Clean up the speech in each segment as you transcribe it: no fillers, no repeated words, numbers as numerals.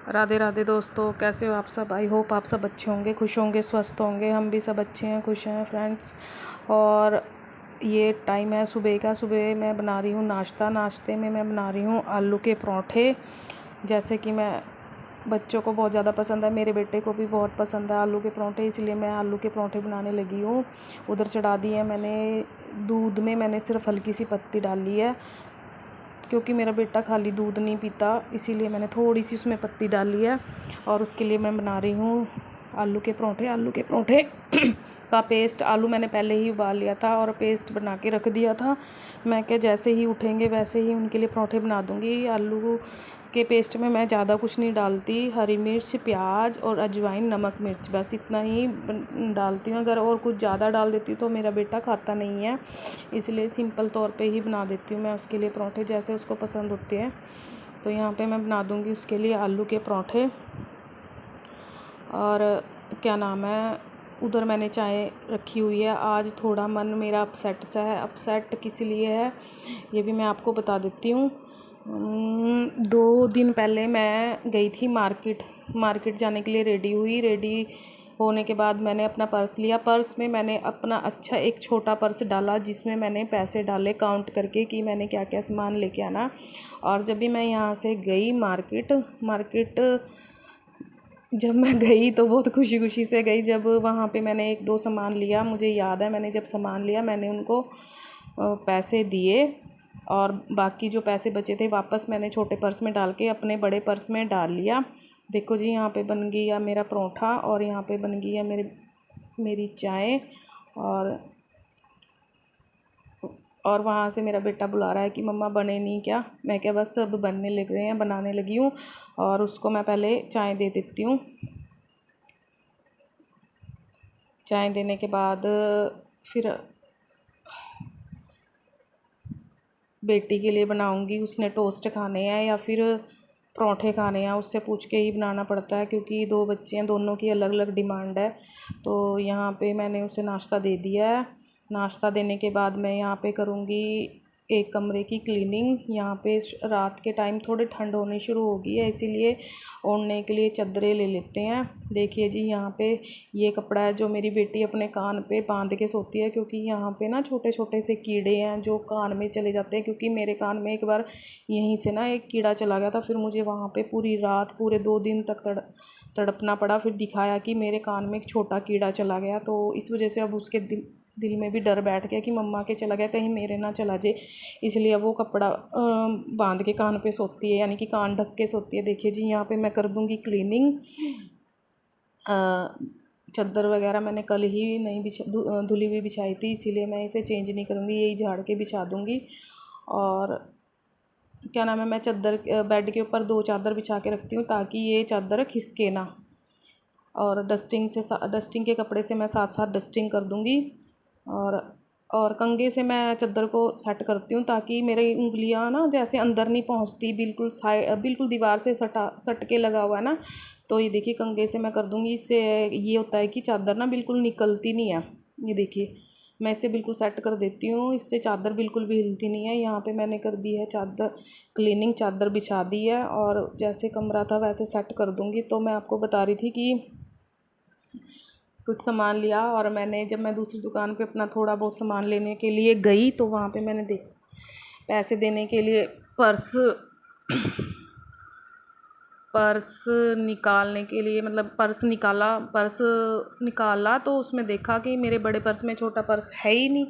राधे राधे दोस्तों, कैसे हो आप सब। आई होप आप सब अच्छे होंगे, खुश होंगे, स्वस्थ होंगे। हम भी सब अच्छे हैं, खुश हैं फ्रेंड्स। और ये टाइम है सुबह का। सुबह मैं बना रही हूँ नाश्ता। नाश्ते में मैं बना रही हूँ आलू के पराठे। जैसे कि मैं बच्चों को बहुत ज़्यादा पसंद है, मेरे बेटे को भी बहुत पसंद है आलू के पराठे, इसलिए मैं आलू के पराठे बनाने लगी हूँ। उधर चढ़ा दी है मैंने दूध में, मैंने सिर्फ हल्की सी पत्ती डाली है क्योंकि मेरा बेटा खाली दूध नहीं पीता, इसीलिए मैंने थोड़ी सी उसमें पत्ती डाली है। और उसके लिए मैं बना रही हूँ आलू के पराठे। आलू के पराठे का पेस्ट, आलू मैंने पहले ही उबाल लिया था और पेस्ट बना के रख दिया था। मैं क्या जैसे ही उठेंगे वैसे ही उनके लिए पराठे बना दूँगी। आलू के पेस्ट में मैं ज़्यादा कुछ नहीं डालती, हरी मिर्च, प्याज और अजवाइन, नमक, मिर्च, बस इतना ही डालती हूँ। अगर और कुछ ज़्यादा डाल देती हूँ तो मेरा बेटा खाता नहीं है, इसलिए सिंपल तौर पे ही बना देती हूँ मैं उसके लिए पराठे, जैसे उसको पसंद होते हैं। तो यहाँ पे मैं बना दूँगी उसके लिए आलू के पराठे। और क्या नाम है, उधर मैंने चाय रखी हुई है। आज थोड़ा मन मेरा अपसेट सा है। अपसेट किस लिए है ये भी मैं आपको बता देती हूँ। 2 दिन पहले मैं गई थी मार्केट जाने के लिए रेडी हुई। रेडी होने के बाद मैंने अपना पर्स लिया। पर्स में मैंने अपना अच्छा एक छोटा पर्स डाला, जिसमें मैंने पैसे डाले काउंट करके कि मैंने क्या क्या सामान लेके आना। और जब भी मैं यहाँ से गई मार्केट जब मैं गई तो बहुत खुशी खुशी से गई। जब वहाँ पे मैंने 1-2 सामान लिया, मुझे याद है मैंने जब सामान लिया मैंने उनको पैसे दिए और बाकी जो पैसे बचे थे वापस मैंने छोटे पर्स में डाल के अपने बड़े पर्स में डाल लिया। देखो जी, यहाँ पे बन गई है मेरा पराठा और यहाँ पे बन गई है मेरी चाय। और वहाँ से मेरा बेटा बुला रहा है कि मम्मा बने नहीं क्या। मैं क्या बस अब बनने लग रहे हैं, बनाने लगी हूँ। और उसको मैं पहले चाय दे देती हूँ। चाय देने के बाद फिर बेटी के लिए बनाऊंगी, उसने टोस्ट खाने हैं या फिर पराठे खाने हैं, उससे पूछ के ही बनाना पड़ता है क्योंकि 2 बच्चे हैं, दोनों की अलग अलग डिमांड है। तो यहाँ पे मैंने उसे नाश्ता दे दिया है। नाश्ता देने के बाद मैं यहाँ पे करूँगी एक कमरे की क्लीनिंग। यहाँ पे रात के टाइम थोड़ी ठंड होनी शुरू हो गई है, इसीलिए ओढ़ने के लिए चादरें ले लेते हैं। देखिए जी, यहाँ पे ये कपड़ा है जो मेरी बेटी अपने कान पे बांध के सोती है, क्योंकि यहाँ पे ना छोटे छोटे से कीड़े हैं जो कान में चले जाते हैं। क्योंकि मेरे कान में एक बार यहीं से ना एक कीड़ा चला गया था, फिर मुझे वहाँ पे पूरी रात पूरे 2 दिन तक तड़पना पड़ा। फिर दिखाया कि मेरे कान में एक छोटा कीड़ा चला गया, तो इस वजह से अब उसके दिल में भी डर बैठ गया कि मम्मा के चला गया, कहीं मेरे ना चला जाए, इसलिए अब वो कपड़ा बांध के कान पे सोती है, यानी कि कान ढक के सोती है। देखिए जी, यहाँ पे मैं कर दूँगी क्लीनिंग। चादर वगैरह मैंने कल ही नहीं धुली हुई बिछाई थी, इसीलिए मैं इसे चेंज नहीं करूँगी, यही झाड़ के बिछा दूँगी। और क्या नाम है, मैं चादर बेड के ऊपर 2 चादर बिछा के रखती हूँ ताकि ये चादर खिसके ना। और डस्टिंग के कपड़े से मैं साथ साथ डस्टिंग कर दूँगी। और कंघे से मैं चादर को सेट करती हूँ ताकि मेरी उंगलियाँ ना जैसे अंदर नहीं पहुँचती, बिल्कुल दीवार से सट के लगा हुआ है ना। तो ये देखिए कंघे से मैं कर दूँगी, इससे ये होता है कि चादर ना बिल्कुल निकलती नहीं है। ये देखिए मैं इसे बिल्कुल सेट कर देती हूँ, इससे चादर बिल्कुल भी हिलती नहीं है। यहाँ पे मैंने कर दी है चादर क्लीनिंग, चादर बिछा दी है और जैसे कमरा था वैसे सेट कर दूँगी। तो मैं आपको बता रही थी कि कुछ सामान लिया और जब मैं दूसरी दुकान पे अपना थोड़ा बहुत सामान लेने के लिए गई तो वहाँ पे मैंने पैसे देने के लिए पर्स निकालने के लिए मतलब पर्स निकाला तो उसमें देखा कि मेरे बड़े पर्स में छोटा पर्स है ही नहीं।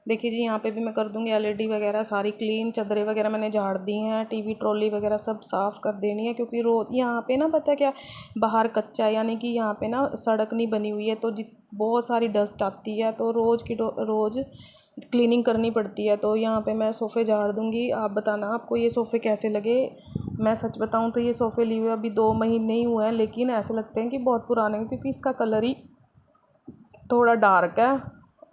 देखिए जी, यहाँ पे भी मैं कर दूँगी एलईडी वगैरह सारी क्लीन। चादरें वगैरह मैंने झाड़ दी हैं, टीवी ट्रॉली वगैरह सब साफ़ कर देनी है, क्योंकि रोज़ यहाँ पे ना पता है क्या, बाहर कच्चा है, यानी कि यहाँ पे ना सड़क नहीं बनी हुई है, तो बहुत सारी डस्ट आती है, तो रोज़ क्लीनिंग करनी पड़ती है। तो यहाँ पे मैं सोफ़े झाड़ दूँगी। आप बताना आपको ये सोफ़े कैसे लगे। मैं सच बताऊँ तो ये सोफ़े लिए हुए अभी 2 महीने ही हुए हैं, लेकिन ऐसे लगते हैं कि बहुत पुराने हैं, क्योंकि इसका कलर ही थोड़ा डार्क है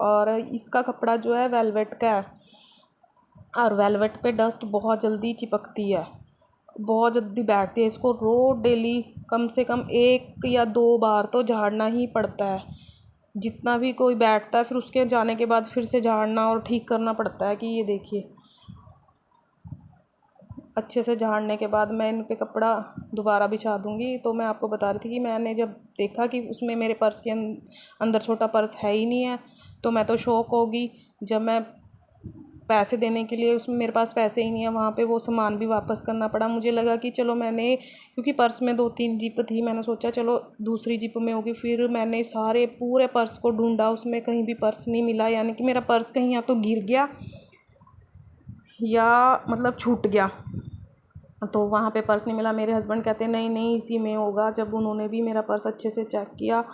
और इसका कपड़ा जो है वेलवेट का है और वेलवेट पे डस्ट बहुत जल्दी चिपकती है, बहुत जल्दी बैठती है। इसको रोज़ डेली कम से कम 1 या 2 बार तो झाड़ना ही पड़ता है। जितना भी कोई बैठता है फिर उसके जाने के बाद फिर से झाड़ना और ठीक करना पड़ता है। कि ये देखिए अच्छे से झाड़ने के बाद मैं इन पे कपड़ा दोबारा बिछा दूँगी। तो मैं आपको बता रही थी कि मैंने जब देखा कि उसमें मेरे पर्स के अंदर छोटा पर्स है ही नहीं है, तो मैं तो शॉक होगी। जब मैं पैसे देने के लिए उसमें मेरे पास पैसे ही नहीं है, वहाँ पे वो सामान भी वापस करना पड़ा। मुझे लगा कि चलो मैंने, क्योंकि पर्स में 2-3 जिप थी, मैंने सोचा चलो दूसरी जिप में होगी। फिर मैंने सारे पूरे पर्स को ढूंढा, उसमें कहीं भी पर्स नहीं मिला। यानी कि मेरा पर्स कहीं या तो गिर गया या मतलब छूट गया। तो वहाँ पे पर्स नहीं मिला। मेरे हस्बैंड कहते नहीं नहीं इसी में होगा। जब उन्होंने भी मेरा पर्स अच्छे से चेक किया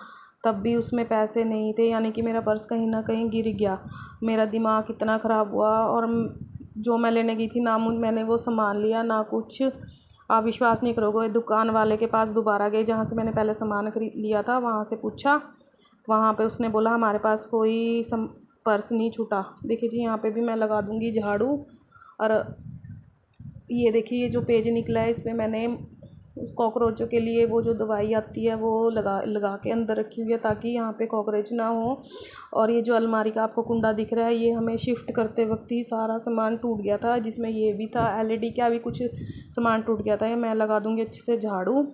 तब भी उसमें पैसे नहीं थे। यानी कि मेरा पर्स कहीं ना कहीं गिर गया। मेरा दिमाग इतना ख़राब हुआ। और जो मैं लेने गई थी ना मैंने वो सामान लिया ना कुछ। आप विश्वास नहीं करोगे, दुकान वाले के पास दोबारा गए जहाँ से मैंने पहले सामान खरीद लिया था, वहाँ से पूछा। वहाँ पे उसने बोला हमारे पास कोई पर्स नहीं छूटा। देखिए जी, यहाँ पे भी मैं लगा दूँगी झाड़ू। और ये देखिए, ये जो पेज निकला है, इस पर मैंने कॉकरोचों के लिए वो जो दवाई आती है वो लगा लगा के अंदर रखी हुई है, ताकि यहाँ पे कॉकरोच ना हो। और ये जो अलमारी का आपको कुंडा दिख रहा है, ये हमें शिफ्ट करते वक्त ही सारा सामान टूट गया था, जिसमें ये भी था, एलईडी का भी कुछ सामान टूट गया था। ये मैं लगा दूँगी अच्छे से झाड़ू।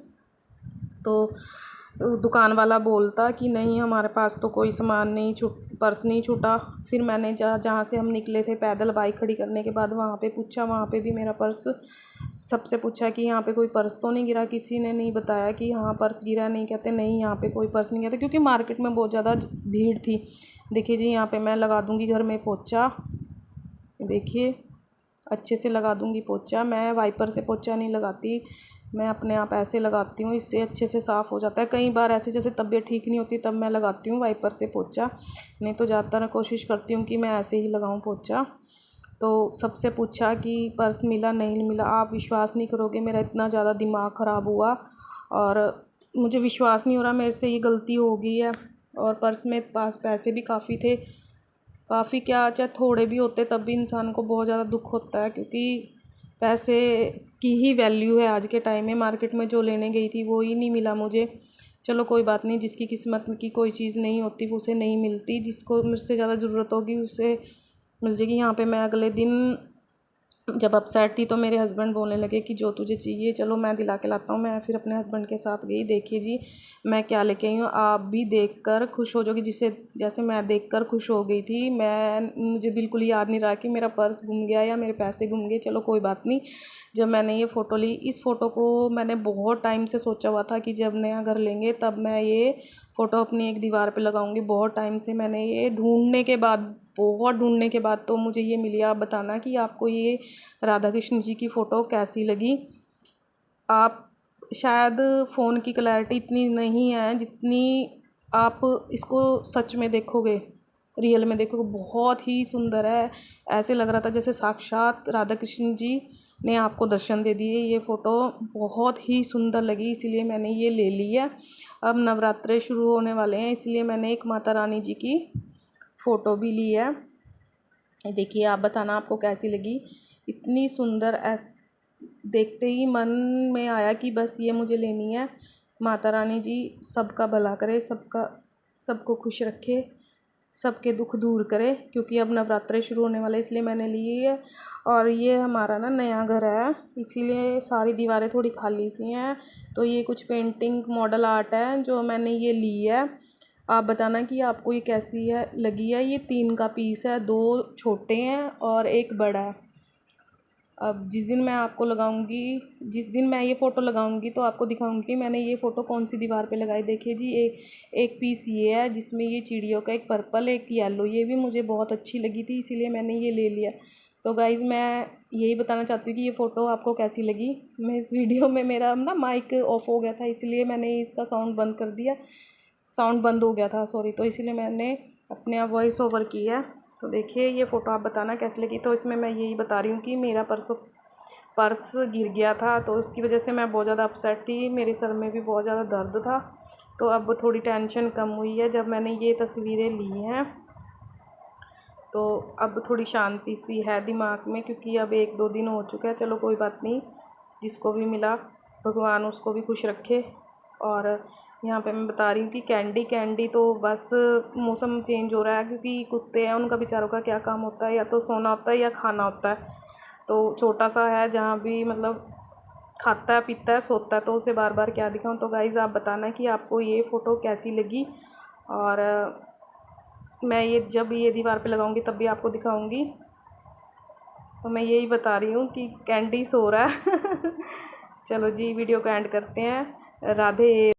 तो दुकान वाला बोलता कि नहीं हमारे पास तो कोई सामान नहीं पर्स नहीं छूटा। फिर मैंने जहाँ से हम निकले थे पैदल, बाइक खड़ी करने के बाद वहाँ पे पूछा, वहाँ पे भी मेरा पर्स, सबसे पूछा कि यहाँ पे कोई पर्स तो नहीं गिरा। किसी ने नहीं बताया कि हाँ पर्स गिरा। नहीं, कहते नहीं यहाँ पे कोई पर्स नहीं गिरा, क्योंकि मार्केट में बहुत ज़्यादा भीड़ थी। देखिए जी, यहाँ पे मैं लगा दूँगी घर में पोछा। देखिए अच्छे से लगा दूँगी पोछा। मैं वाइपर से पोछा नहीं लगाती, मैं अपने आप ऐसे लगाती हूँ, इससे अच्छे से साफ़ हो जाता है। कई बार ऐसे जैसे तबीयत ठीक नहीं होती तब मैं लगाती हूँ वाइपर से पोछा, नहीं तो ज़्यादातर कोशिश करती हूँ कि मैं ऐसे ही लगाऊँ पोछा। तो सबसे पूछा कि पर्स मिला, नहीं मिला। आप विश्वास नहीं करोगे, मेरा इतना ज़्यादा दिमाग ख़राब हुआ और मुझे विश्वास नहीं हो रहा मेरे से ये गलती हो गई है। और पर्स में पास पैसे भी काफ़ी थे, काफ़ी क्या, चाहे थोड़े भी होते तब भी इंसान को बहुत ज़्यादा दुख होता है, क्योंकि पैसे की ही वैल्यू है आज के टाइम में। मार्केट में जो लेने गई थी वो ही नहीं मिला मुझे। चलो कोई बात नहीं, जिसकी किस्मत की कोई चीज़ नहीं होती वो उसे नहीं मिलती, जिसको मुझसे ज़्यादा ज़रूरत होगी उसे मिल जाएगी। यहाँ पे मैं अगले दिन जब अपसेट थी तो मेरे हस्बैंड बोलने लगे कि जो तुझे चाहिए चलो मैं दिला के लाता हूँ। मैं फिर अपने हस्बैंड के साथ गई। देखिए जी, मैं क्या लेके आई हूँ, आप भी देखकर खुश हो जाओगे, जिसे जैसे मैं देखकर खुश हो गई थी। मुझे बिल्कुल याद नहीं रहा कि मेरा पर्स गुम गया या मेरे पैसे गुम गए। चलो कोई बात नहीं। जब मैंने ये फ़ोटो ली, इस फ़ोटो को मैंने बहुत टाइम से सोचा हुआ था कि जब नया घर लेंगे तब मैं ये फ़ोटो अपनी एक दीवार पे लगाऊंगी। बहुत टाइम से मैंने ये बहुत ढूंढने के बाद तो मुझे ये मिली। आप बताना कि आपको ये राधा कृष्ण जी की फ़ोटो कैसी लगी। आप शायद फ़ोन की क्लैरिटी इतनी नहीं है जितनी आप इसको सच में देखोगे, रियल में देखोगे, बहुत ही सुंदर है। ऐसे लग रहा था जैसे साक्षात राधा कृष्ण जी ने आपको दर्शन दे दिए। ये फ़ोटो बहुत ही सुंदर लगी, इसीलिए मैंने ये ले ली है। अब नवरात्रे शुरू होने वाले हैं, इसलिए मैंने एक माता रानी जी की फ़ोटो भी ली है। देखिए, आप बताना आपको कैसी लगी। इतनी सुंदर, देखते ही मन में आया कि बस ये मुझे लेनी है। माता रानी जी सबका भला करे, सबको खुश रखे, सबके दुख दूर करे, क्योंकि अब नवरात्रे शुरू होने वाले, इसलिए मैंने ली है। और ये हमारा ना नया घर है, इसीलिए सारी दीवारें थोड़ी खाली सी हैं। तो ये कुछ पेंटिंग मॉडल आर्ट है जो मैंने ये ली है। आप बताना कि आपको ये कैसी है लगी है। ये 3 का पीस है, 2 छोटे हैं और 1 बड़ा है। अब जिस दिन मैं ये फ़ोटो लगाऊंगी तो आपको दिखाऊंगी कि मैंने ये फ़ोटो कौन सी दीवार पे लगाई। देखिए जी, एक पीस ये है जिसमें ये चिड़ियों का, एक पर्पल एक येलो, ये भी मुझे बहुत अच्छी लगी थी, इसीलिए मैंने ये ले लिया। तो गाइज़, मैं यही बताना चाहती हूँ कि ये फ़ोटो आपको कैसी लगी। मैं इस वीडियो में मेरा ना माइक ऑफ हो गया था, इसलिए मैंने इसका साउंड बंद कर दिया, साउंड बंद हो गया था सॉरी, तो इसीलिए मैंने अपने आप वॉइस ओवर की है। तो देखिए ये फ़ोटो आप बताना कैसी लगी। तो इसमें मैं यही बता रही हूँ कि मेरा पर्स गिर गया था, तो उसकी वजह से मैं बहुत ज़्यादा अपसेट थी, मेरे सर में भी बहुत ज़्यादा दर्द था। तो अब थोड़ी टेंशन कम हुई है जब मैंने ये तस्वीरें ली हैं। तो अब थोड़ी शांति सी है दिमाग में, क्योंकि अब 1-2 दिन हो चुका है। चलो कोई बात नहीं, जिसको भी मिला भगवान उसको भी खुश रखे। और यहाँ पे मैं बता रही हूँ कि कैंडी तो बस मौसम चेंज हो रहा है, क्योंकि कुत्ते हैं उनका बेचारों का क्या काम होता है, या तो सोना होता है या खाना होता है। तो छोटा सा है, जहाँ भी मतलब खाता है पीता है सोता है, तो उसे बार बार क्या दिखाऊं। तो गाइज़ आप बताना कि आपको ये फ़ोटो कैसी लगी, और मैं ये जब ये दीवार पे लगाऊंगी तब भी आपको दिखाऊंगी। तो मैं यही बता रही हूँ कि कैंडी सो रहा है। चलो जी, वीडियो को एंड करते हैं। राधे।